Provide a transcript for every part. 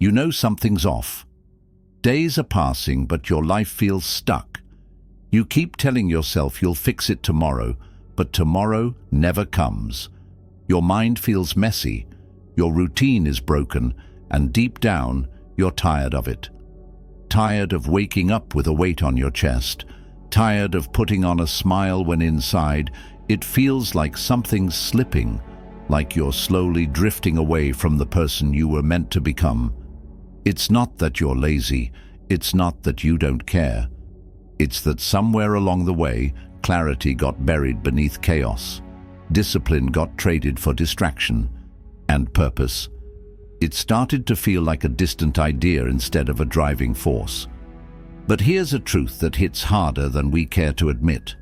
You know something's off. Days are passing, but your life feels stuck. You keep telling yourself you'll fix it tomorrow, but tomorrow never comes. Your mind feels messy, your routine is broken, and deep down, you're tired of it. Tired of waking up with a weight on your chest, tired of putting on a smile when inside, it feels like something's slipping, like you're slowly drifting away from the person you were meant to become. It's not that you're lazy, it's not that you don't care. It's that somewhere along the way, clarity got buried beneath chaos. Discipline got traded for distraction. And purpose. It started to feel like a distant idea instead of a driving force. But here's a truth that hits harder than we care to admit.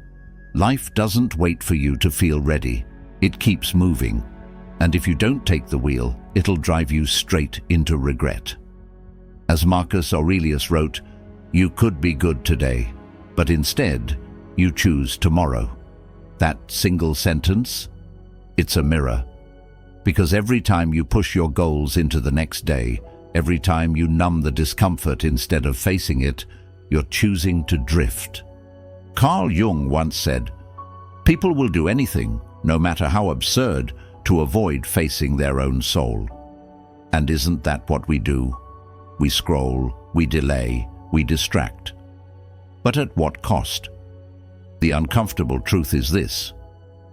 Life doesn't wait for you to feel ready. It keeps moving. And if you don't take the wheel, it'll drive you straight into regret. As Marcus Aurelius wrote, "You could be good today, but instead, you choose tomorrow." That single sentence, it's a mirror. Because every time you push your goals into the next day, every time you numb the discomfort instead of facing it, you're choosing to drift. Carl Jung once said, "People will do anything, no matter how absurd, to avoid facing their own soul." And isn't that what we do? We scroll, we delay, we distract. But at what cost? The uncomfortable truth is this: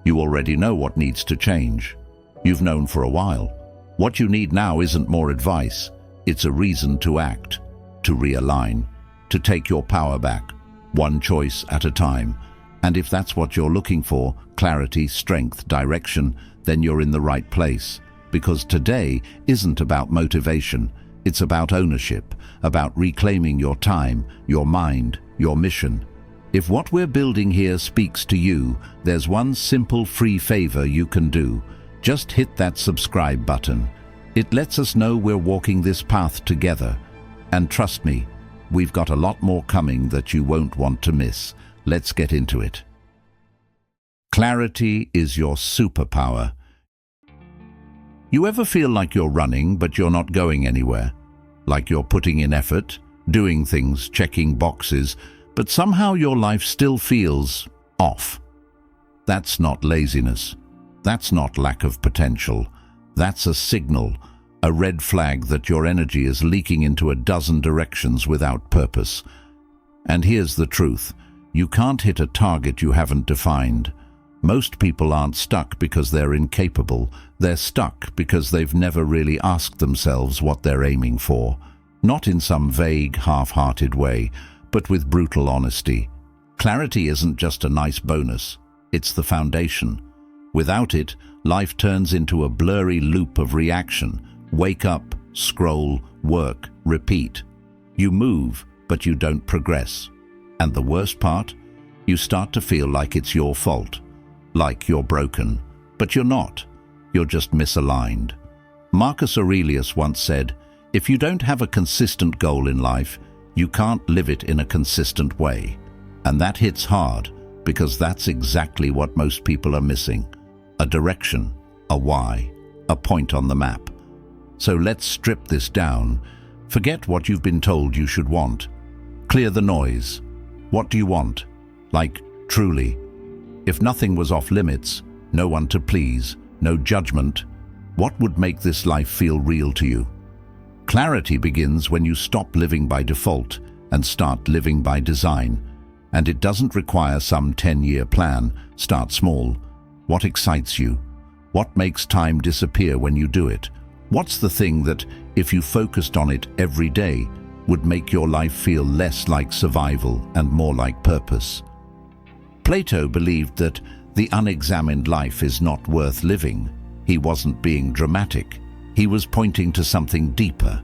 you already know what needs to change. You've known for a while. What you need now isn't more advice. It's a reason to act, to realign, to take your power back, one choice at a time. And if that's what you're looking for, clarity, strength, direction, then you're in the right place. Because today isn't about motivation. It's about ownership, about reclaiming your time, your mind, your mission. If what we're building here speaks to you, there's one simple free favor you can do. Just hit that subscribe button. It lets us know we're walking this path together. And trust me, we've got a lot more coming that you won't want to miss. Let's get into it. Clarity is your superpower. You ever feel like you're running, but you're not going anywhere? Like you're putting in effort, doing things, checking boxes, but somehow your life still feels off? That's not laziness. That's not lack of potential. That's a signal, a red flag that your energy is leaking into a dozen directions without purpose. And here's the truth: you can't hit a target you haven't defined. Most people aren't stuck because they're incapable. They're stuck because they've never really asked themselves what they're aiming for. Not in some vague, half-hearted way, but with brutal honesty. Clarity isn't just a nice bonus. It's the foundation. Without it, life turns into a blurry loop of reaction. Wake up, scroll, work, repeat. You move, but you don't progress. And the worst part? You start to feel like it's your fault. Like you're broken. But you're not. You're just misaligned. Marcus Aurelius once said, "If you don't have a consistent goal in life, you can't live it in a consistent way." And that hits hard, because that's exactly what most people are missing. A direction, a why, a point on the map. So let's strip this down. Forget what you've been told you should want. Clear the noise. What do you want? Like, truly. If nothing was off limits, no one to please, no judgment, what would make this life feel real to you? Clarity begins when you stop living by default and start living by design. And it doesn't require some 10-year plan. Start small. What excites you? What makes time disappear when you do it? What's the thing that, if you focused on it every day, would make your life feel less like survival and more like purpose? Plato believed that the unexamined life is not worth living. He wasn't being dramatic. He was pointing to something deeper.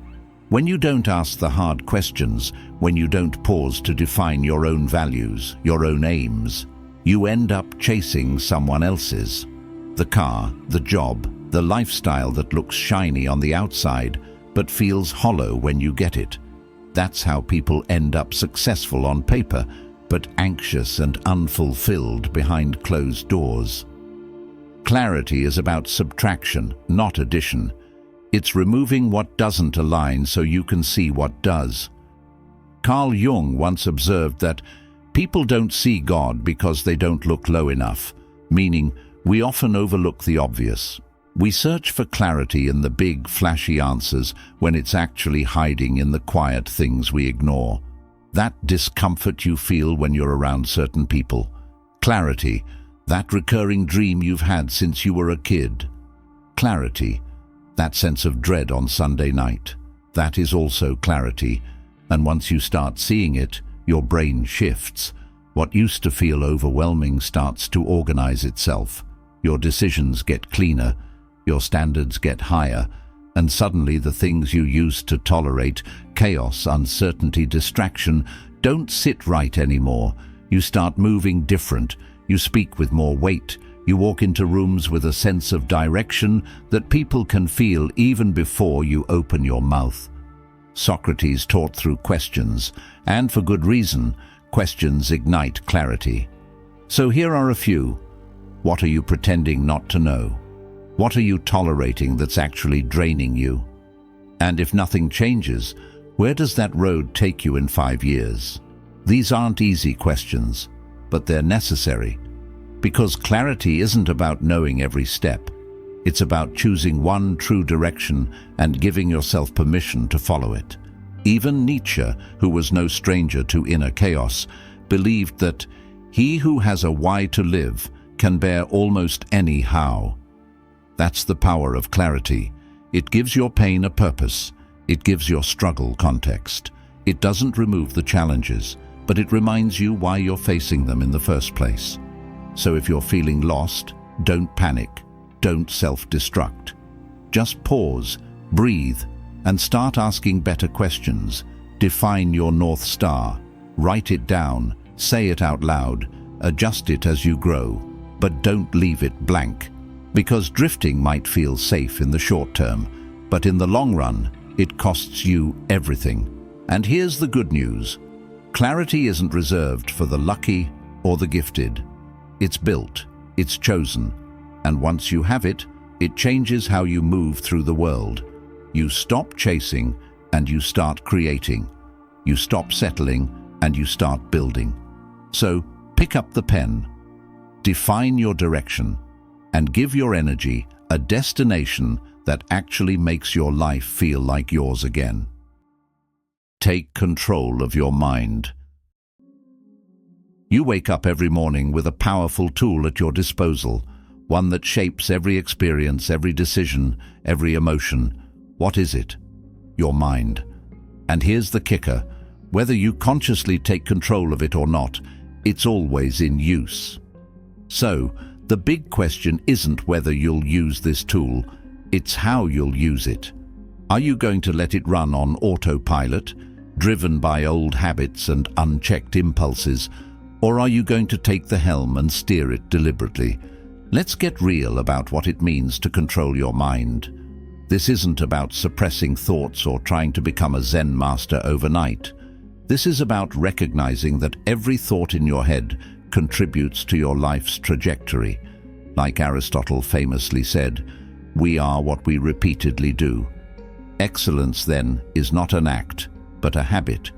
When you don't ask the hard questions, when you don't pause to define your own values, your own aims, you end up chasing someone else's. The car, the job, the lifestyle that looks shiny on the outside but feels hollow when you get it. That's how people end up successful on paper, but anxious and unfulfilled behind closed doors. Clarity is about subtraction, not addition. It's removing what doesn't align so you can see what does. Carl Jung once observed that people don't see God because they don't look low enough, meaning we often overlook the obvious. We search for clarity in the big, flashy answers when it's actually hiding in the quiet things we ignore. That discomfort you feel when you're around certain people. Clarity, that recurring dream you've had since you were a kid. Clarity, that sense of dread on Sunday night. That is also clarity, and once you start seeing it, your brain shifts. What used to feel overwhelming starts to organize itself. Your decisions get cleaner, your standards get higher, and suddenly the things you used to tolerate, chaos, uncertainty, distraction, don't sit right anymore. You start moving different, you speak with more weight, you walk into rooms with a sense of direction that people can feel even before you open your mouth. Socrates taught through questions, and for good reason. Questions ignite clarity. So here are a few. What are you pretending not to know? What are you tolerating that's actually draining you? And if nothing changes, where does that road take you in 5 years? These aren't easy questions, but they're necessary. Because clarity isn't about knowing every step. It's about choosing one true direction and giving yourself permission to follow it. Even Nietzsche, who was no stranger to inner chaos, believed that he who has a why to live can bear almost any how. That's the power of clarity. It gives your pain a purpose. It gives your struggle context. It doesn't remove the challenges, but it reminds you why you're facing them in the first place. So if you're feeling lost, don't panic. Don't self-destruct. Just pause, breathe, and start asking better questions. Define your North Star. Write it down, say it out loud, adjust it as you grow, but don't leave it blank. Because drifting might feel safe in the short term, but in the long run, it costs you everything. And here's the good news. Clarity isn't reserved for the lucky or the gifted. It's built, it's chosen, and once you have it, it changes how you move through the world. You stop chasing and you start creating. You stop settling and you start building. So pick up the pen, define your direction, and give your energy a destination that actually makes your life feel like yours again. Take control of your mind. You wake up every morning with a powerful tool at your disposal, one that shapes every experience, every decision, every emotion. What is it? Your mind. And here's the kicker. Whether you consciously take control of it or not, it's always in use. So, the big question isn't whether you'll use this tool, it's how you'll use it. Are you going to let it run on autopilot, driven by old habits and unchecked impulses, or are you going to take the helm and steer it deliberately? Let's get real about what it means to control your mind. This isn't about suppressing thoughts or trying to become a Zen master overnight. This is about recognizing that every thought in your head contributes to your life's trajectory. Like Aristotle famously said, we are what we repeatedly do. Excellence, then, is not an act, but a habit.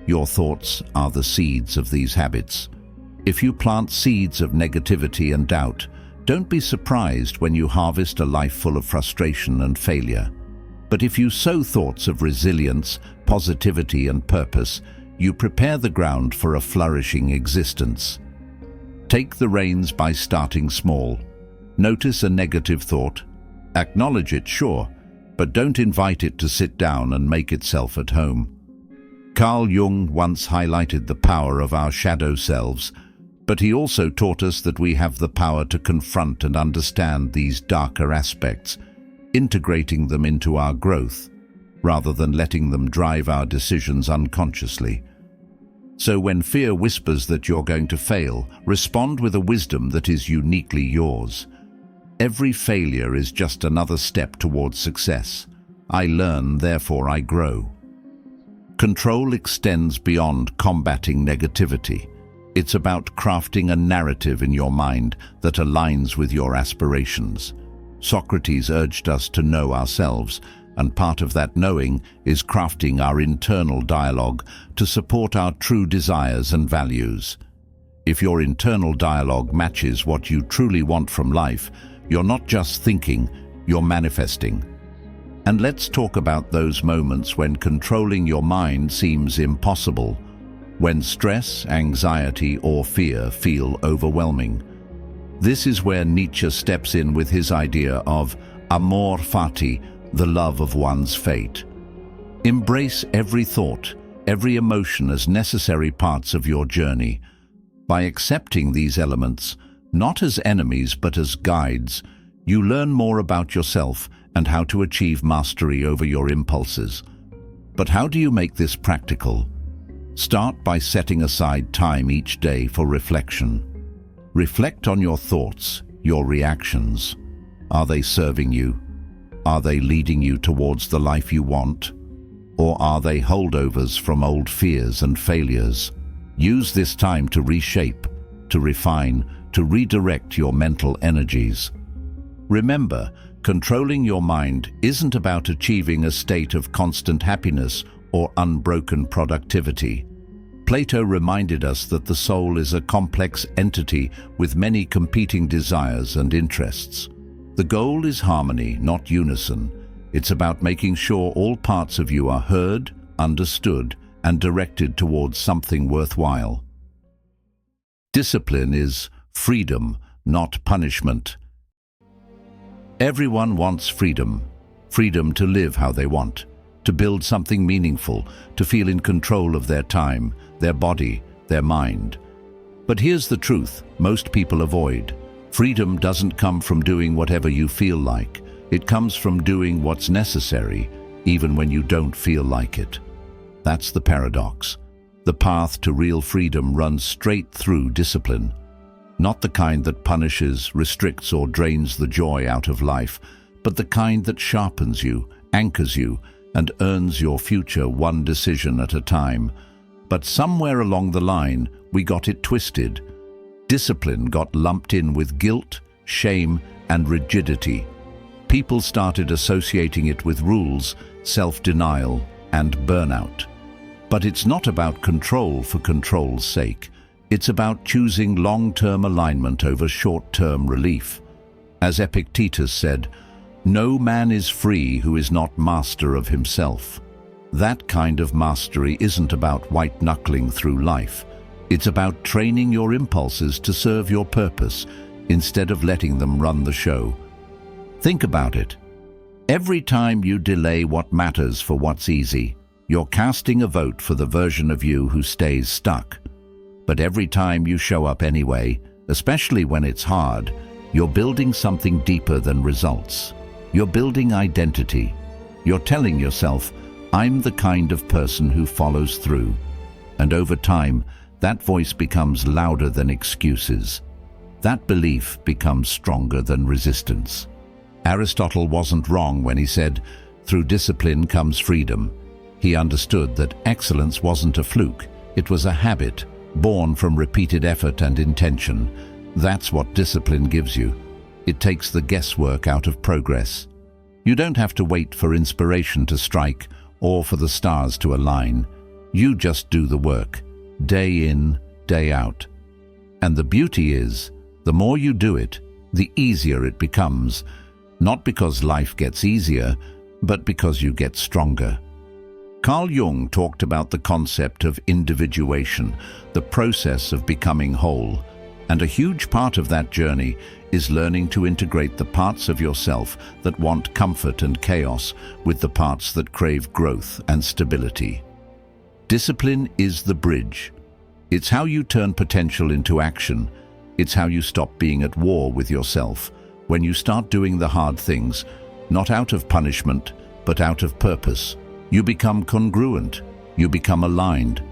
Your thoughts are the seeds of these habits. If you plant seeds of negativity and doubt, don't be surprised when you harvest a life full of frustration and failure. But if you sow thoughts of resilience, positivity, and purpose, you prepare the ground for a flourishing existence. Take the reins by starting small. Notice a negative thought. Acknowledge it, sure, but don't invite it to sit down and make itself at home. Carl Jung once highlighted the power of our shadow selves, but he also taught us that we have the power to confront and understand these darker aspects, integrating them into our growth, rather than letting them drive our decisions unconsciously. So when fear whispers that you're going to fail, respond with a wisdom that is uniquely yours. Every failure is just another step towards success. I learn, therefore I grow. Control extends beyond combating negativity. It's about crafting a narrative in your mind that aligns with your aspirations. Socrates urged us to know ourselves, and part of that knowing is crafting our internal dialogue to support our true desires and values. If your internal dialogue matches what you truly want from life, you're not just thinking, you're manifesting. And let's talk about those moments when controlling your mind seems impossible, when stress, anxiety, or fear feel overwhelming. This is where Nietzsche steps in with his idea of amor fati, the love of one's fate. Embrace every thought, every emotion as necessary parts of your journey. By accepting these elements, not as enemies but as guides, you learn more about yourself and how to achieve mastery over your impulses. But how do you make this practical? Start by setting aside time each day for reflection. Reflect on your thoughts, your reactions. Are they serving you? Are they leading you towards the life you want? Or are they holdovers from old fears and failures? Use this time to reshape, to refine, to redirect your mental energies. Remember, controlling your mind isn't about achieving a state of constant happiness or unbroken productivity. Plato reminded us that the soul is a complex entity with many competing desires and interests. The goal is harmony, not unison. It's about making sure all parts of you are heard, understood, and directed towards something worthwhile. Discipline is freedom, not punishment. Everyone wants freedom. Freedom to live how they want, to build something meaningful, to feel in control of their time, their body, their mind. But here's the truth most people avoid. Freedom doesn't come from doing whatever you feel like. It comes from doing what's necessary, even when you don't feel like it. That's the paradox. The path to real freedom runs straight through discipline. Not the kind that punishes, restricts, or drains the joy out of life, but the kind that sharpens you, anchors you, and earns your future one decision at a time. But somewhere along the line, we got it twisted. Discipline got lumped in with guilt, shame, and rigidity. People started associating it with rules, self-denial, and burnout. But it's not about control for control's sake. It's about choosing long-term alignment over short-term relief. As Epictetus said, "No man is free who is not master of himself." That kind of mastery isn't about white-knuckling through life. It's about training your impulses to serve your purpose instead of letting them run the show. Think about it. Every time you delay what matters for what's easy, you're casting a vote for the version of you who stays stuck. But every time you show up anyway, especially when it's hard, you're building something deeper than results. You're building identity. You're telling yourself, "I'm the kind of person who follows through." And over time, that voice becomes louder than excuses. That belief becomes stronger than resistance. Aristotle wasn't wrong when he said, "Through discipline comes freedom." He understood that excellence wasn't a fluke. It was a habit, born from repeated effort and intention. That's what discipline gives you. It takes the guesswork out of progress. You don't have to wait for inspiration to strike or for the stars to align. You just do the work, day in, day out. And the beauty is, the more you do it, the easier it becomes. Not because life gets easier, but because you get stronger. Carl Jung talked about the concept of individuation, the process of becoming whole. And a huge part of that journey is learning to integrate the parts of yourself that want comfort and chaos with the parts that crave growth and stability. Discipline is the bridge. It's how you turn potential into action. It's how you stop being at war with yourself. When you start doing the hard things, not out of punishment, but out of purpose, you become congruent, you become aligned,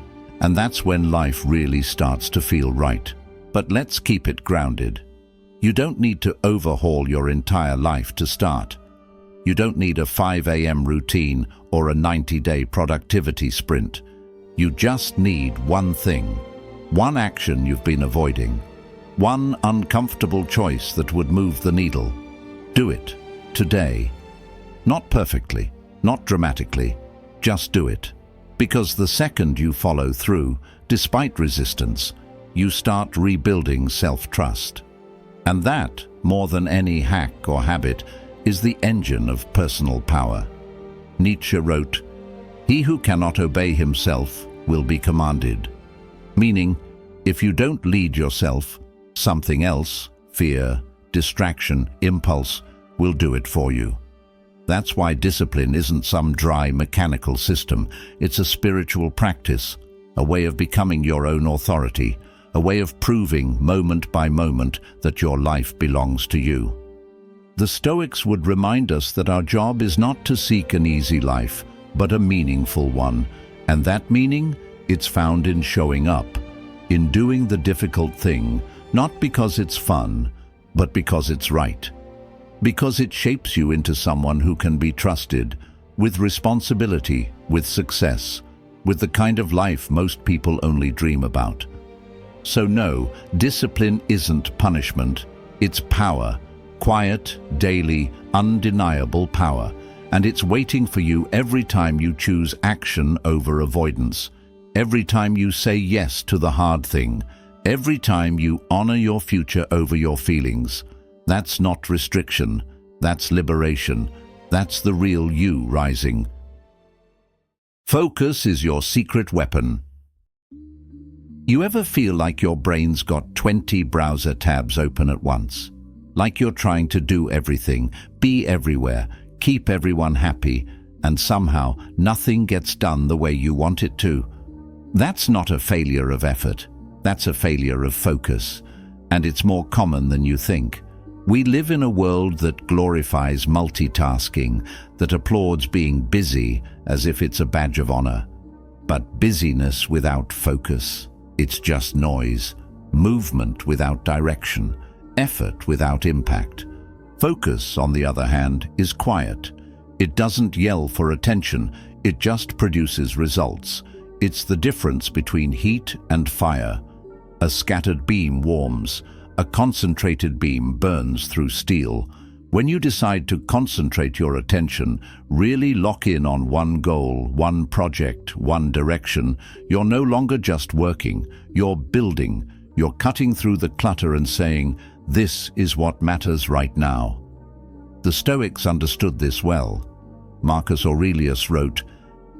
and that's when life really starts to feel right. But let's keep it grounded. You don't need to overhaul your entire life to start. You don't need a 5 a.m. routine or a 90-day productivity sprint. You just need one thing, one action you've been avoiding, one uncomfortable choice that would move the needle. Do it, today. Not perfectly, Not dramatically, just do it. Because the second you follow through, despite resistance, you start rebuilding self-trust. And that, more than any hack or habit, is the engine of personal power. Nietzsche wrote, "He who cannot obey himself will be commanded." Meaning, if you don't lead yourself, something else, fear, distraction, impulse, will do it for you. That's why discipline isn't some dry mechanical system. It's a spiritual practice, a way of becoming your own authority, a way of proving moment by moment that your life belongs to you. The Stoics would remind us that our job is not to seek an easy life, but a meaningful one. And that meaning, it's found in showing up, in doing the difficult thing, not because it's fun, but because it's right. Because it shapes you into someone who can be trusted, with responsibility, with success, with the kind of life most people only dream about. So no, discipline isn't punishment, it's power, quiet, daily, undeniable power, and it's waiting for you every time you choose action over avoidance, every time you say yes to the hard thing, every time you honor your future over your feelings. That's not restriction, that's liberation, that's the real you rising. Focus is your secret weapon. You ever feel like your brain's got 20 browser tabs open at once? Like you're trying to do everything, be everywhere, keep everyone happy, and somehow nothing gets done the way you want it to? That's not a failure of effort, that's a failure of focus, and it's more common than you think. We live in a world that glorifies multitasking, that applauds being busy as if it's a badge of honor. But busyness without focus, it's just noise, movement without direction, effort without impact. Focus, on the other hand, is quiet. It doesn't yell for attention, it just produces results. It's the difference between heat and fire. A scattered beam warms, a concentrated beam burns through steel. When you decide to concentrate your attention, really lock in on one goal, one project, one direction, you're no longer just working, you're building. You're cutting through the clutter and saying, "This is what matters right now." The Stoics understood this well. Marcus Aurelius wrote,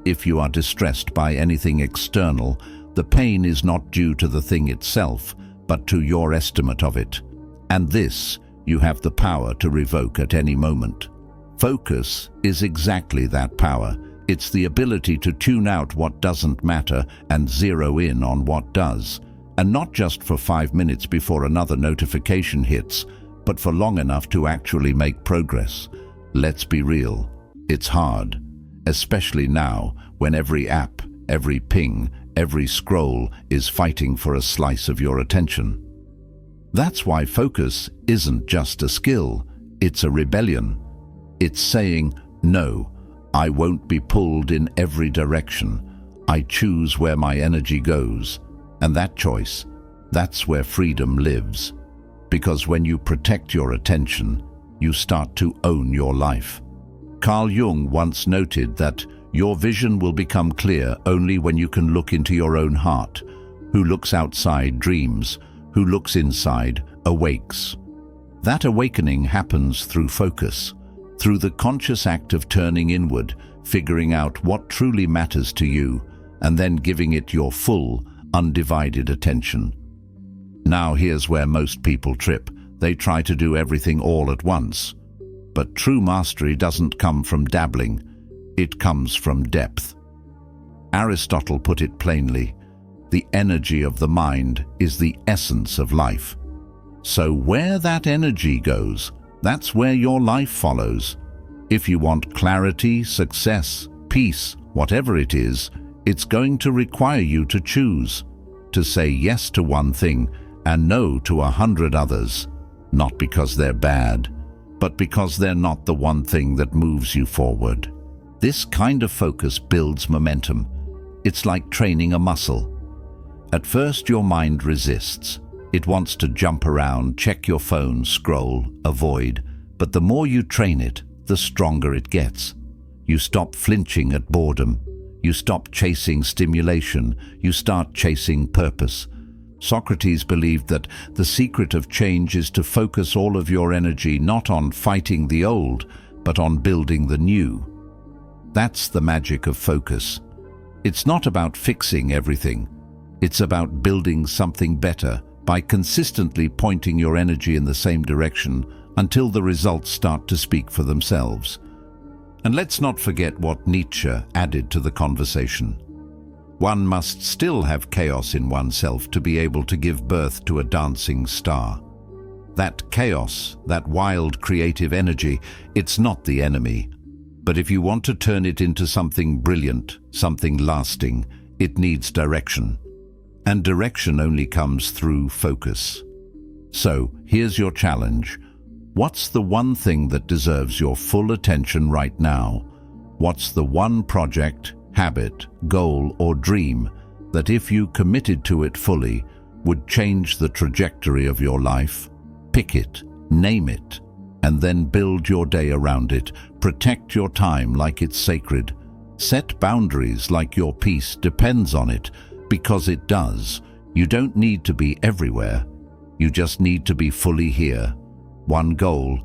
"If you are distressed by anything external, the pain is not due to the thing itself, but to your estimate of it. And this you have the power to revoke at any moment." Focus is exactly that power. It's the ability to tune out what doesn't matter and zero in on what does. And not just for 5 minutes before another notification hits, but for long enough to actually make progress. Let's be real, it's hard, especially now when every app, every ping, every scroll is fighting for a slice of your attention. That's why focus isn't just a skill, it's a rebellion. It's saying, "No, I won't be pulled in every direction. I choose where my energy goes." And that choice, that's where freedom lives. Because when you protect your attention, you start to own your life. Carl Jung once noted that your vision will become clear only when you can look into your own heart. Who looks outside dreams, who looks inside awakes. That awakening happens through focus, through the conscious act of turning inward, figuring out what truly matters to you, and then giving it your full, undivided attention. Now here's where most people trip. They try to do everything all at once. But true mastery doesn't come from dabbling, it comes from depth. Aristotle put it plainly, the energy of the mind is the essence of life. So where that energy goes, that's where your life follows. If you want clarity, success, peace, whatever it is, it's going to require you to choose, to say yes to one thing and no to 100 others, not because they're bad, but because they're not the one thing that moves you forward. This kind of focus builds momentum. It's like training a muscle. At first, your mind resists. It wants to jump around, check your phone, scroll, avoid. But the more you train it, the stronger it gets. You stop flinching at boredom. You stop chasing stimulation. You start chasing purpose. Socrates believed that the secret of change is to focus all of your energy not on fighting the old, but on building the new. That's the magic of focus. It's not about fixing everything. It's about building something better by consistently pointing your energy in the same direction until the results start to speak for themselves. And let's not forget what Nietzsche added to the conversation. One must still have chaos in oneself to be able to give birth to a dancing star. That chaos, that wild creative energy, it's not the enemy. But if you want to turn it into something brilliant, something lasting, it needs direction. And direction only comes through focus. So, here's your challenge. What's the one thing that deserves your full attention right now? What's the one project, habit, goal, or dream that if you committed to it fully would change the trajectory of your life? Pick it, name it, and then build your day around it. Protect your time like it's sacred. Set boundaries like your peace depends on it, because it does. You don't need to be everywhere. You just need to be fully here. One goal,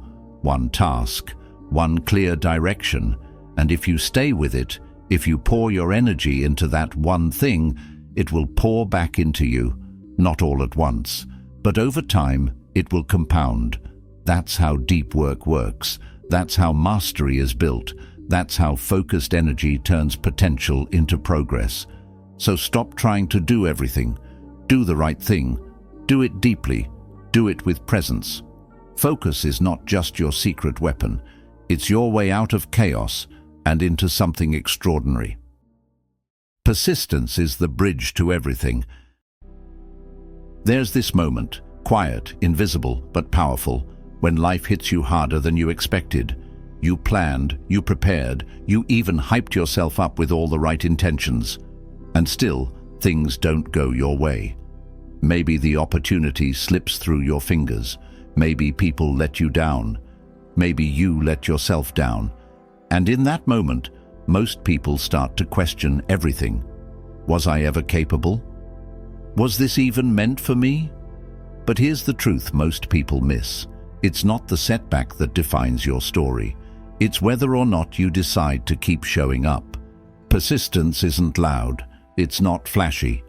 one task, one clear direction, and if you stay with it, if you pour your energy into that one thing, it will pour back into you, not all at once, but over time it will compound. That's how deep work works. That's how mastery is built. That's how focused energy turns potential into progress. So stop trying to do everything. Do the right thing. Do it deeply. Do it with presence. Focus is not just your secret weapon. It's your way out of chaos and into something extraordinary. Persistence is the bridge to everything. There's this moment, quiet, invisible, but powerful, when life hits you harder than you expected. You planned, you prepared, you even hyped yourself up with all the right intentions. And still, things don't go your way. Maybe the opportunity slips through your fingers. Maybe people let you down. Maybe you let yourself down. And in that moment, most people start to question everything. Was I ever capable? Was this even meant for me? But here's the truth most people miss. It's not the setback that defines your story. It's whether or not you decide to keep showing up. Persistence isn't loud. It's not flashy.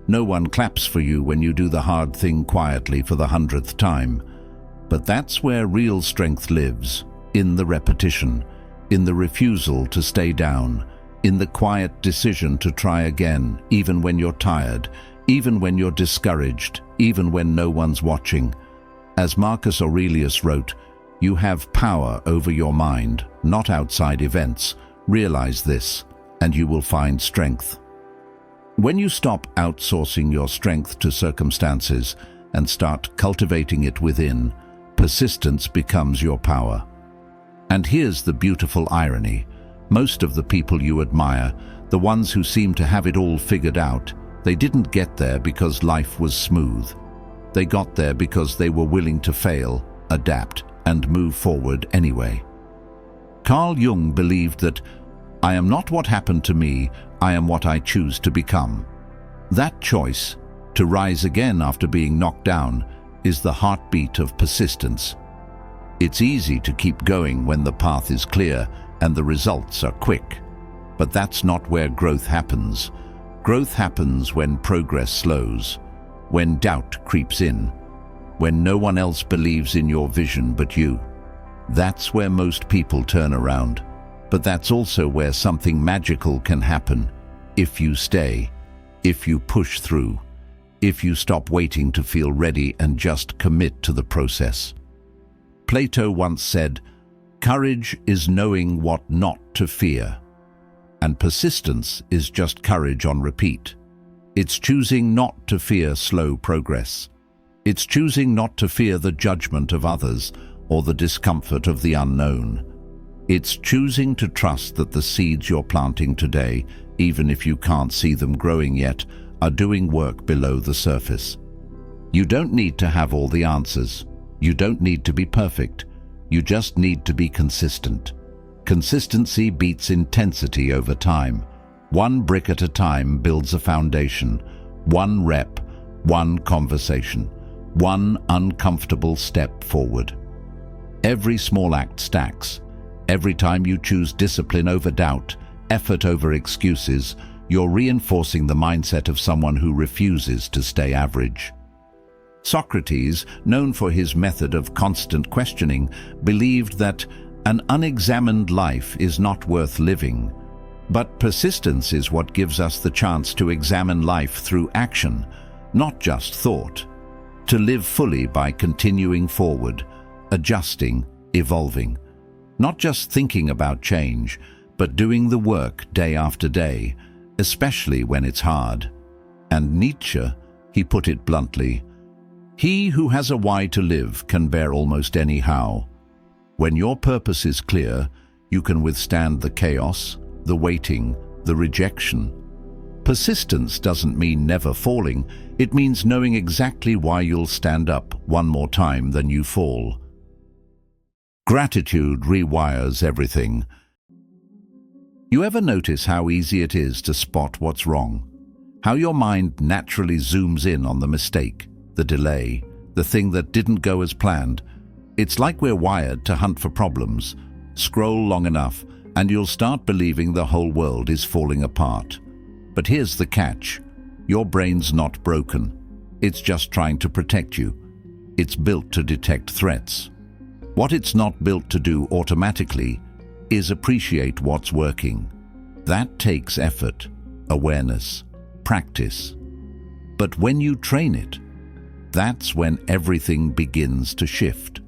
No one claps for you when you do the hard thing quietly for the 100th time. But that's where real strength lives, in the repetition, in the refusal to stay down, in the quiet decision to try again, even when you're tired, even when you're discouraged, even when no one's watching. As Marcus Aurelius wrote, you have power over your mind, not outside events. Realize this, and you will find strength. When you stop outsourcing your strength to circumstances and start cultivating it within, persistence becomes your power. And here's the beautiful irony. Most of the people you admire, the ones who seem to have it all figured out, they didn't get there because life was smooth. They got there because they were willing to fail, adapt, and move forward anyway. Carl Jung believed that, I am not what happened to me, I am what I choose to become. That choice, to rise again after being knocked down, is the heartbeat of persistence. It's easy to keep going when the path is clear and the results are quick. But that's not where growth happens. Growth happens when progress slows, when doubt creeps in, when no one else believes in your vision but you. That's where most people turn around. But that's also where something magical can happen, if you stay, if you push through, if you stop waiting to feel ready and just commit to the process. Plato once said, courage is knowing what not to fear, and persistence is just courage on repeat. It's choosing not to fear slow progress. It's choosing not to fear the judgment of others or the discomfort of the unknown. It's choosing to trust that the seeds you're planting today, even if you can't see them growing yet, are doing work below the surface. You don't need to have all the answers. You don't need to be perfect. You just need to be consistent. Consistency beats intensity over time. One brick at a time builds a foundation. One rep, one conversation, one uncomfortable step forward. Every small act stacks. Every time you choose discipline over doubt, effort over excuses, you're reinforcing the mindset of someone who refuses to stay average. Socrates, known for his method of constant questioning, believed that an unexamined life is not worth living. But persistence is what gives us the chance to examine life through action, not just thought. To live fully by continuing forward, adjusting, evolving. Not just thinking about change, but doing the work day after day, especially when it's hard. And Nietzsche, he put it bluntly, "He who has a why to live can bear almost any how." When your purpose is clear, you can withstand the chaos, the waiting, the rejection. Persistence doesn't mean never falling. It means knowing exactly why you'll stand up one more time than you fall. Gratitude rewires everything. You ever notice how easy it is to spot what's wrong? How your mind naturally zooms in on the mistake, the delay, the thing that didn't go as planned? It's like we're wired to hunt for problems. Scroll long enough, and you'll start believing the whole world is falling apart. But here's the catch. Your brain's not broken. It's just trying to protect you. It's built to detect threats. What it's not built to do automatically is appreciate what's working. That takes effort, awareness, practice. But when you train it, that's when everything begins to shift.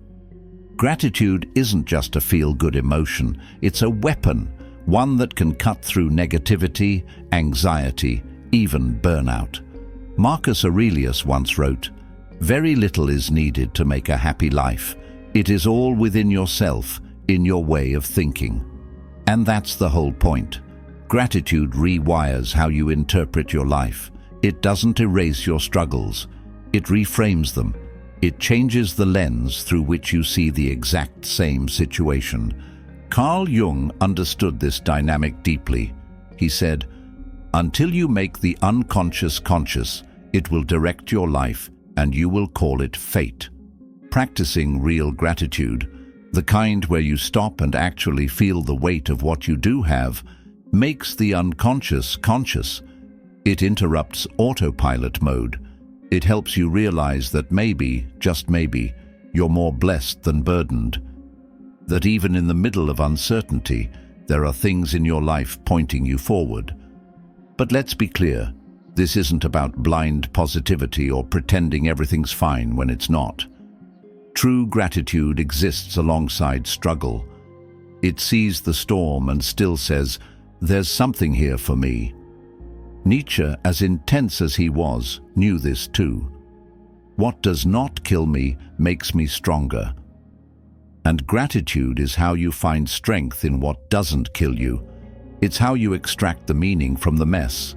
Gratitude isn't just a feel-good emotion, it's a weapon, one that can cut through negativity, anxiety, even burnout. Marcus Aurelius once wrote, "Very little is needed to make a happy life. It is all within yourself, in your way of thinking." And that's the whole point. Gratitude rewires how you interpret your life. It doesn't erase your struggles. It reframes them. It changes the lens through which you see the exact same situation. Carl Jung understood this dynamic deeply. He said, "Until you make the unconscious conscious, it will direct your life and you will call it fate." Practicing real gratitude, the kind where you stop and actually feel the weight of what you do have, makes the unconscious conscious. It interrupts autopilot mode. It helps you realize that maybe, just maybe, you're more blessed than burdened. That even in the middle of uncertainty, there are things in your life pointing you forward. But let's be clear, this isn't about blind positivity or pretending everything's fine when it's not. True gratitude exists alongside struggle. It sees the storm and still says, "There's something here for me." Nietzsche, as intense as he was, knew this too. What does not kill me makes me stronger. And gratitude is how you find strength in what doesn't kill you. It's how you extract the meaning from the mess.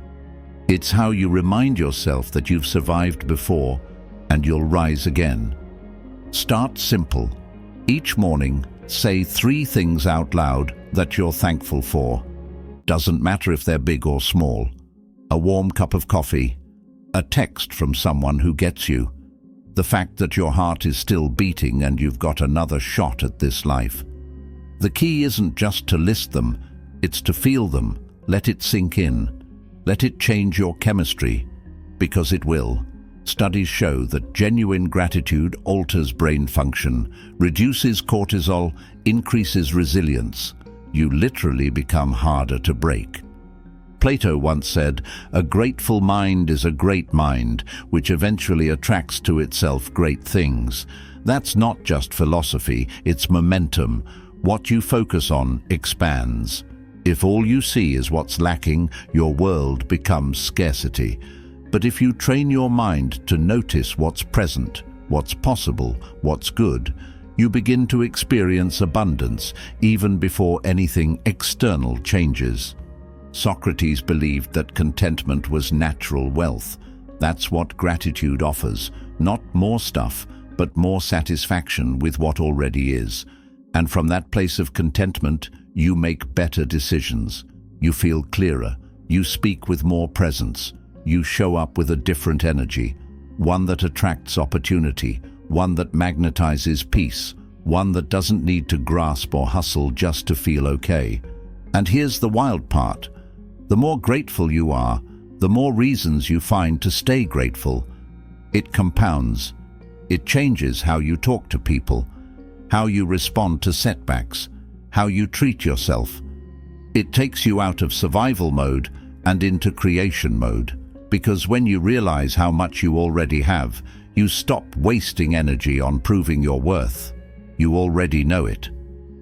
It's how you remind yourself that you've survived before and you'll rise again. Start simple. Each morning, say 3 things out loud that you're thankful for. Doesn't matter if they're big or small. A warm cup of coffee, a text from someone who gets you, the fact that your heart is still beating and you've got another shot at this life. The key isn't just to list them, it's to feel them, let it sink in, let it change your chemistry, because it will. Studies show that genuine gratitude alters brain function, reduces cortisol, increases resilience. You literally become harder to break. Plato once said, "A grateful mind is a great mind, which eventually attracts to itself great things." That's not just philosophy, it's momentum. What you focus on expands. If all you see is what's lacking, your world becomes scarcity. But if you train your mind to notice what's present, what's possible, what's good, you begin to experience abundance even before anything external changes. Socrates believed that contentment was natural wealth. That's what gratitude offers, not more stuff, but more satisfaction with what already is. And from that place of contentment, you make better decisions. You feel clearer. You speak with more presence. You show up with a different energy, one that attracts opportunity, one that magnetizes peace, one that doesn't need to grasp or hustle just to feel okay. And here's the wild part. The more grateful you are, the more reasons you find to stay grateful. It compounds. It changes how you talk to people, how you respond to setbacks, how you treat yourself. It takes you out of survival mode and into creation mode, because when you realize how much you already have, you stop wasting energy on proving your worth. You already know it.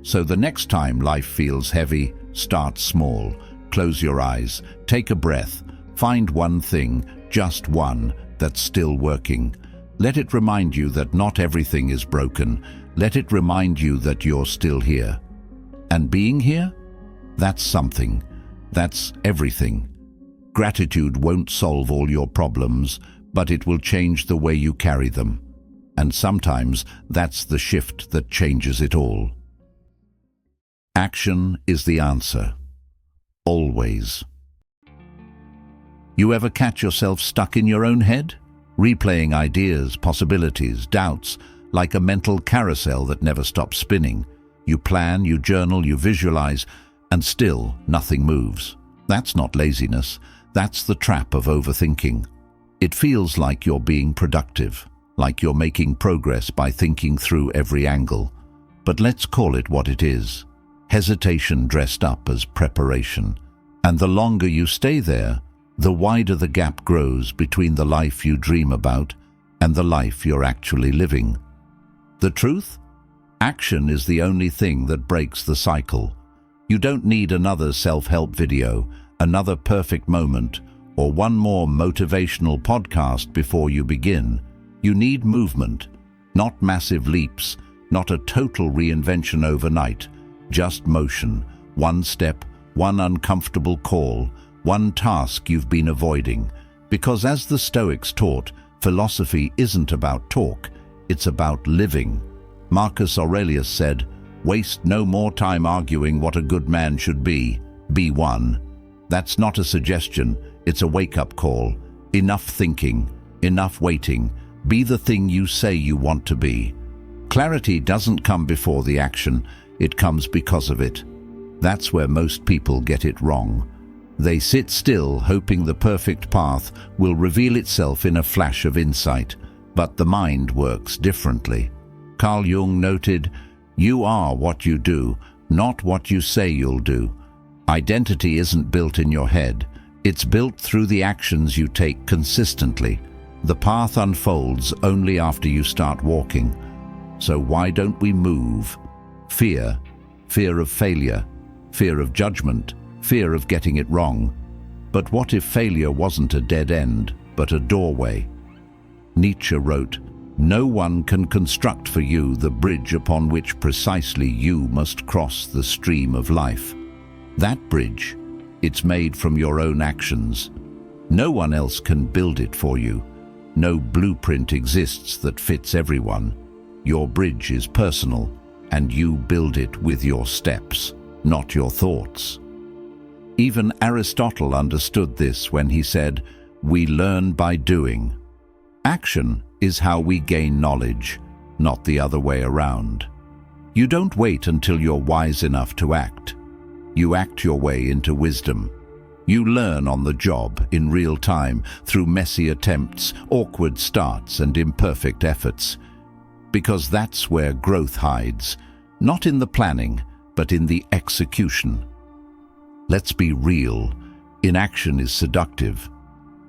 So the next time life feels heavy, start small. Close your eyes, take a breath, find one thing, just one, that's still working. Let it remind you that not everything is broken. Let it remind you that you're still here. And being here? That's something. That's everything. Gratitude won't solve all your problems, but it will change the way you carry them. And sometimes that's the shift that changes it all. Action is the answer. Always. You ever catch yourself stuck in your own head? Replaying ideas, possibilities, doubts, like a mental carousel that never stops spinning. You plan, you journal, you visualize, and still nothing moves. That's not laziness. That's the trap of overthinking. It feels like you're being productive, like you're making progress by thinking through every angle. But let's call it what it is. Hesitation dressed up as preparation. And the longer you stay there, the wider the gap grows between the life you dream about and the life you're actually living. The truth? Action is the only thing that breaks the cycle. You don't need another self-help video, another perfect moment, or one more motivational podcast before you begin. You need movement, not massive leaps, not a total reinvention overnight, just motion, one step, one uncomfortable call, one task you've been avoiding. Because as the Stoics taught, philosophy isn't about talk, it's about living. Marcus Aurelius said, "Waste no more time arguing what a good man should be one." That's not a suggestion, it's a wake-up call. Enough thinking, enough waiting. Be the thing you say you want to be. Clarity doesn't come before the action, it comes because of it. That's where most people get it wrong. They sit still, hoping the perfect path will reveal itself in a flash of insight. But the mind works differently. Carl Jung noted, "You are what you do, not what you say you'll do." Identity isn't built in your head. It's built through the actions you take consistently. The path unfolds only after you start walking. So why don't we move? Fear of failure, fear of judgment, fear of getting it wrong. But what if failure wasn't a dead end, but a doorway? Nietzsche wrote, "No one can construct for you the bridge upon which precisely you must cross the stream of life." That bridge, it's made from your own actions. No one else can build it for you. No blueprint exists that fits everyone. Your bridge is personal, and you build it with your steps, not your thoughts. Even Aristotle understood this when he said, "We learn by doing." Action is how we gain knowledge, not the other way around. You don't wait until you're wise enough to act. You act your way into wisdom. You learn on the job, in real time, through messy attempts, awkward starts, and imperfect efforts. Because that's where growth hides, not in the planning, but in the execution. Let's be real. Inaction is seductive.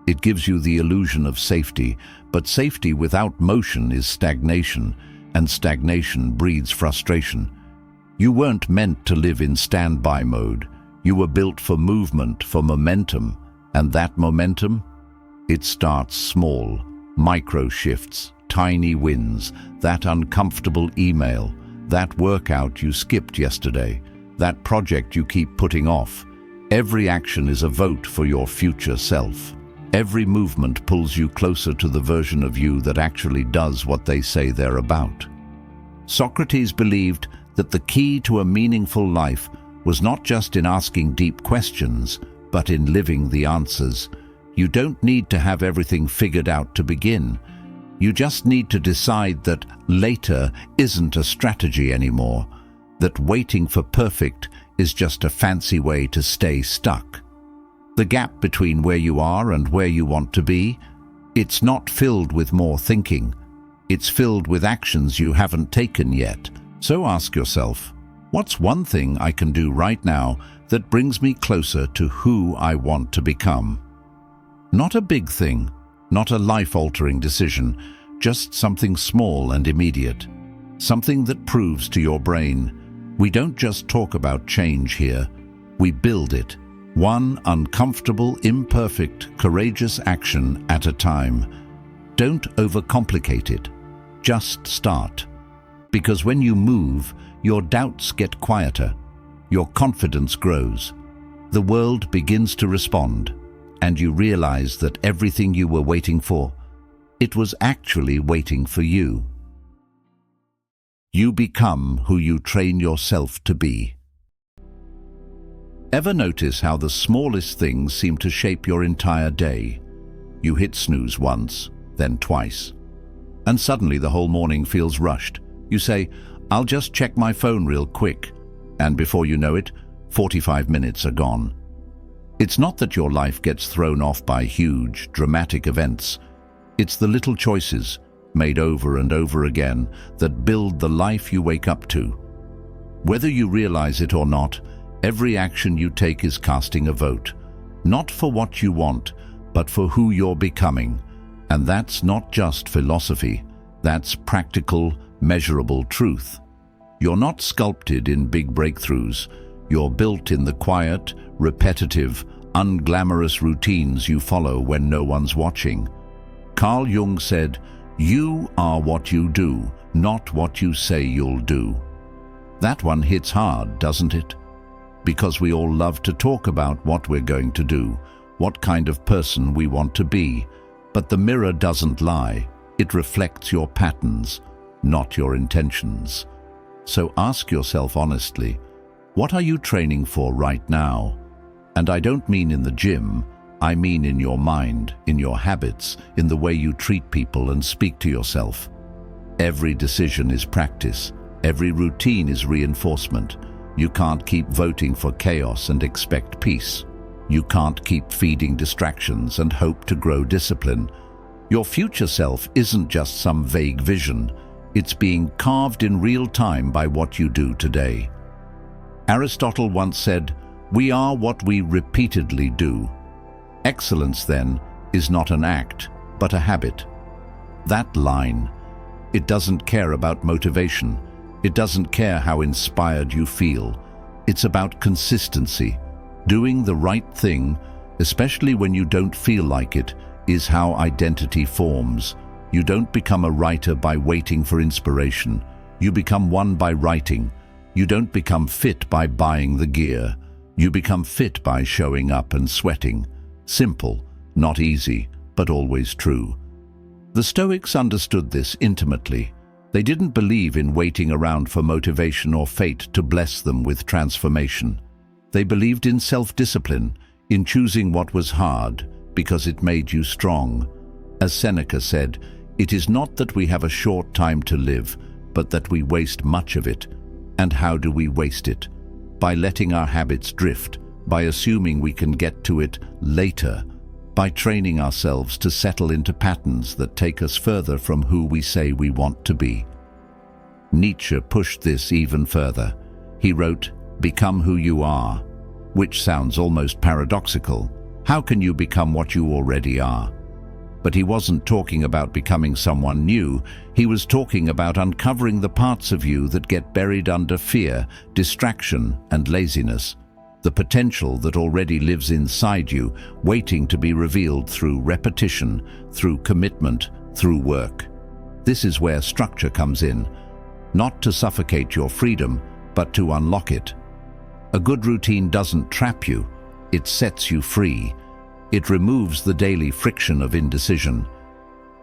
It gives you the illusion of safety, but safety without motion is stagnation, and stagnation breeds frustration. You weren't meant to live in standby mode. You were built for movement, for momentum, and that momentum? It starts small, micro shifts, tiny wins, that uncomfortable email, that workout you skipped yesterday, that project you keep putting off. Every action is a vote for your future self. Every movement pulls you closer to the version of you that actually does what they say they're about. Socrates believed that the key to a meaningful life was not just in asking deep questions, but in living the answers. You don't need to have everything figured out to begin. You just need to decide that later isn't a strategy anymore, that waiting for perfect is just a fancy way to stay stuck. The gap between where you are and where you want to be, it's not filled with more thinking. It's filled with actions you haven't taken yet. So ask yourself, what's one thing I can do right now that brings me closer to who I want to become? Not a big thing, not a life-altering decision, just something small and immediate. Something that proves to your brain, we don't just talk about change here, we build it. One uncomfortable, imperfect, courageous action at a time. Don't overcomplicate it. Just start. Because when you move, your doubts get quieter. Your confidence grows. The world begins to respond, and you realize that everything you were waiting for, it was actually waiting for you. You become who you train yourself to be. Ever notice how the smallest things seem to shape your entire day? You hit snooze once, then twice, and suddenly the whole morning feels rushed. You say, I'll just check my phone real quick, and before you know it, 45 minutes are gone. It's not that your life gets thrown off by huge, dramatic events. It's the little choices, made over and over again, that build the life you wake up to. Whether you realize it or not, every action you take is casting a vote, not for what you want, but for who you're becoming. And that's not just philosophy, that's practical, measurable truth. You're not sculpted in big breakthroughs, you're built in the quiet, repetitive, unglamorous routines you follow when no one's watching. Carl Jung said, "You are what you do, not what you say you'll do." That one hits hard, doesn't it? Because we all love to talk about what we're going to do, what kind of person we want to be. But the mirror doesn't lie. It reflects your patterns, not your intentions. So ask yourself honestly, what are you training for right now? And I don't mean in the gym, I mean in your mind, in your habits, in the way you treat people and speak to yourself. Every decision is practice. Every routine is reinforcement. You can't keep voting for chaos and expect peace. You can't keep feeding distractions and hope to grow discipline. Your future self isn't just some vague vision. It's being carved in real time by what you do today. Aristotle once said, "We are what we repeatedly do." Excellence, then, is not an act, but a habit. That line, it doesn't care about motivation. It doesn't care how inspired you feel. It's about consistency. Doing the right thing, especially when you don't feel like it, is how identity forms. You don't become a writer by waiting for inspiration. You become one by writing. You don't become fit by buying the gear. You become fit by showing up and sweating. Simple, not easy, but always true. The Stoics understood this intimately. They didn't believe in waiting around for motivation or fate to bless them with transformation. They believed in self-discipline, in choosing what was hard, because it made you strong. As Seneca said, it is not that we have a short time to live, but that we waste much of it. And how do we waste it? By letting our habits drift, by assuming we can get to it later, by training ourselves to settle into patterns that take us further from who we say we want to be. Nietzsche pushed this even further. He wrote, "Become who you are," which sounds almost paradoxical. How can you become what you already are? But he wasn't talking about becoming someone new. He was talking about uncovering the parts of you that get buried under fear, distraction, and laziness. The potential that already lives inside you, waiting to be revealed through repetition, through commitment, through work. This is where structure comes in, not to suffocate your freedom, but to unlock it. A good routine doesn't trap you, it sets you free. It removes the daily friction of indecision.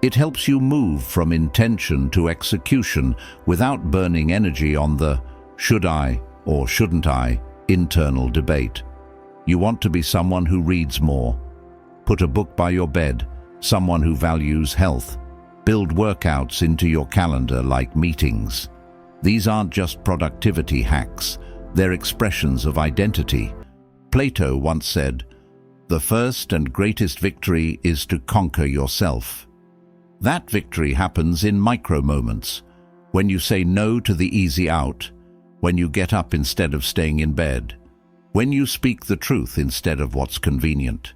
It helps you move from intention to execution without burning energy on the "should I" or "shouldn't I" internal debate. You want to be someone who reads more. Put a book by your bed, someone who values health. Build workouts into your calendar like meetings. These aren't just productivity hacks, they're expressions of identity. Plato once said, "The first and greatest victory is to conquer yourself." That victory happens in micro moments, when you say no to the easy out, when you get up instead of staying in bed, when you speak the truth instead of what's convenient.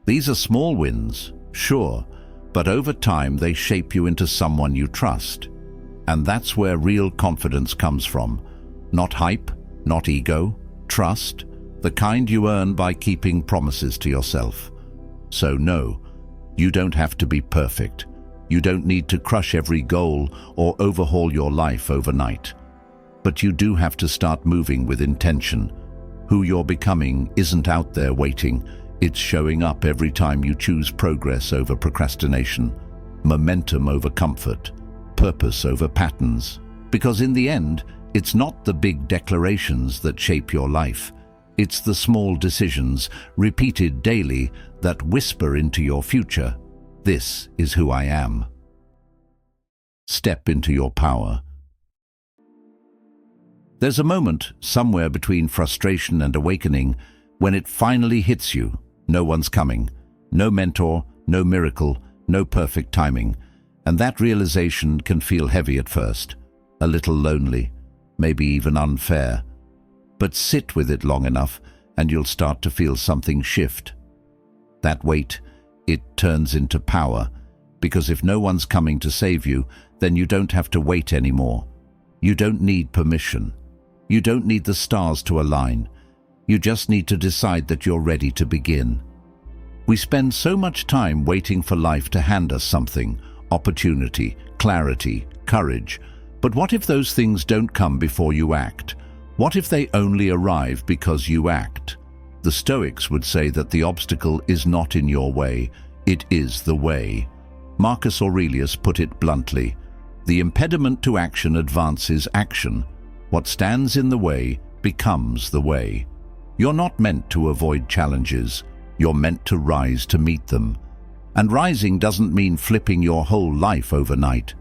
These are small wins, sure, but over time they shape you into someone you trust. And that's where real confidence comes from. Not hype, not ego, trust, the kind you earn by keeping promises to yourself. So no, you don't have to be perfect. You don't need to crush every goal or overhaul your life overnight. But you do have to start moving with intention. Who you're becoming isn't out there waiting. It's showing up every time you choose progress over procrastination, momentum over comfort, purpose over patterns. Because in the end, it's not the big declarations that shape your life. It's the small decisions, repeated daily, that whisper into your future. This is who I am. Step into your power. There's a moment, somewhere between frustration and awakening, when it finally hits you. No one's coming. No mentor, no miracle, no perfect timing. And that realization can feel heavy at first, a little lonely, maybe even unfair. But sit with it long enough and you'll start to feel something shift. That weight, it turns into power, because if no one's coming to save you, then you don't have to wait anymore. You don't need permission. You don't need the stars to align. You just need to decide that you're ready to begin. We spend so much time waiting for life to hand us something, opportunity, clarity, courage. But what if those things don't come before you act? What if they only arrive because you act? The Stoics would say that the obstacle is not in your way, it is the way. Marcus Aurelius put it bluntly, the impediment to action advances action. What stands in the way becomes the way. You're not meant to avoid challenges, you're meant to rise to meet them. And rising doesn't mean flipping your whole life overnight.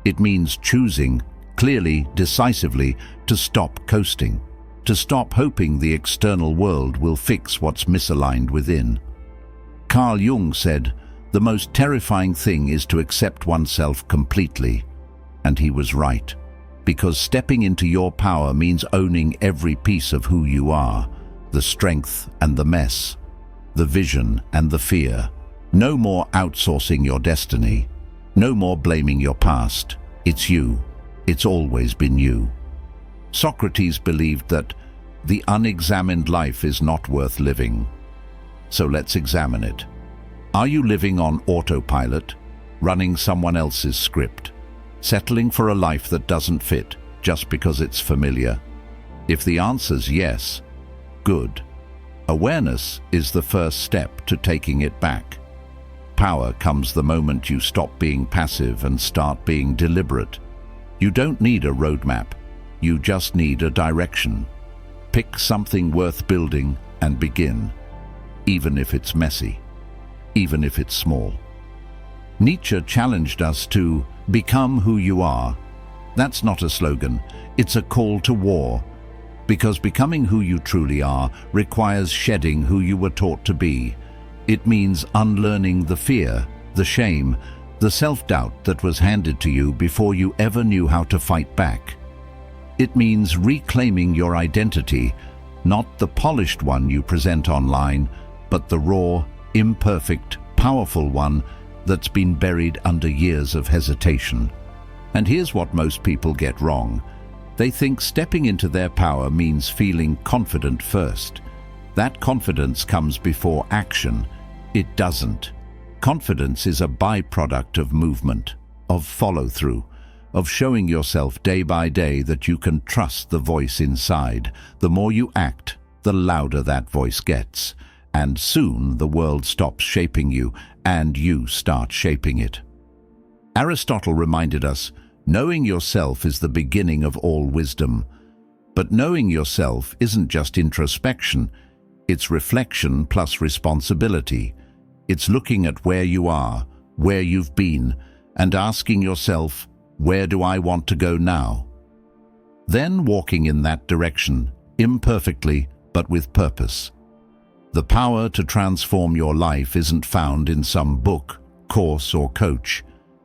It means choosing, clearly, decisively, to stop coasting, to stop hoping the external world will fix what's misaligned within. Carl Jung said, "The most terrifying thing is to accept oneself completely." And he was right, because stepping into your power means owning every piece of who you are, the strength and the mess, the vision and the fear. No more outsourcing your destiny, no more blaming your past. It's you. It's always been you. Socrates believed that the unexamined life is not worth living. So let's examine it. Are you living on autopilot, running someone else's script, settling for a life that doesn't fit just because it's familiar? If the answer's yes, good. Awareness is the first step to taking it back. Power comes the moment you stop being passive and start being deliberate. You don't need a roadmap, you just need a direction. Pick something worth building and begin, even if it's messy, even if it's small. Nietzsche challenged us to become who you are. That's not a slogan, it's a call to war. Because becoming who you truly are requires shedding who you were taught to be. It means unlearning the fear, the shame, the self-doubt that was handed to you before you ever knew how to fight back. It means reclaiming your identity, not the polished one you present online, but the raw, imperfect, powerful one that's been buried under years of hesitation. And here's what most people get wrong. They think stepping into their power means feeling confident first. That confidence comes before action. It doesn't. Confidence is a byproduct of movement, of follow-through, of showing yourself day by day that you can trust the voice inside. The more you act, the louder that voice gets. And soon the world stops shaping you, and you start shaping it. Aristotle reminded us, knowing yourself is the beginning of all wisdom. But knowing yourself isn't just introspection, it's reflection plus responsibility. It's looking at where you are, where you've been, and asking yourself, where do I want to go now? Then walking in that direction, imperfectly, but with purpose. The power to transform your life isn't found in some book, course, or coach.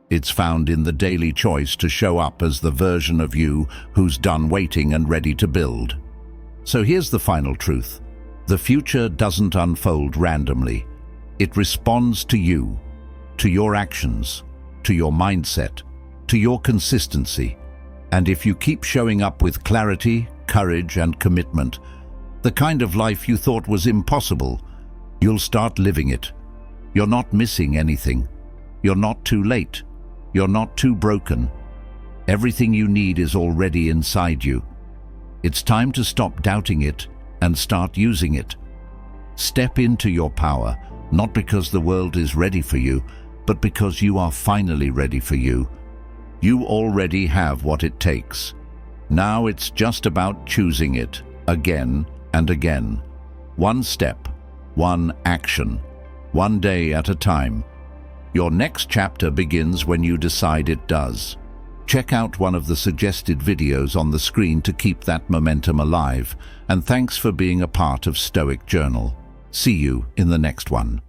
It's found in the daily choice to show up as the version of you who's done waiting and ready to build. So here's the final truth. The future doesn't unfold randomly. It responds to you, to your actions, to your mindset, to your consistency. And if you keep showing up with clarity, courage, and commitment, the kind of life you thought was impossible, you'll start living it. You're not missing anything. You're not too late. You're not too broken. Everything you need is already inside you. It's time to stop doubting it and start using it. Step into your power, not because the world is ready for you, but because you are finally ready for you. You already have what it takes. Now it's just about choosing it, again and again. One step, one action, one day at a time. Your next chapter begins when you decide it does. Check out one of the suggested videos on the screen to keep that momentum alive, and thanks for being a part of Stoic Journal. See you in the next one.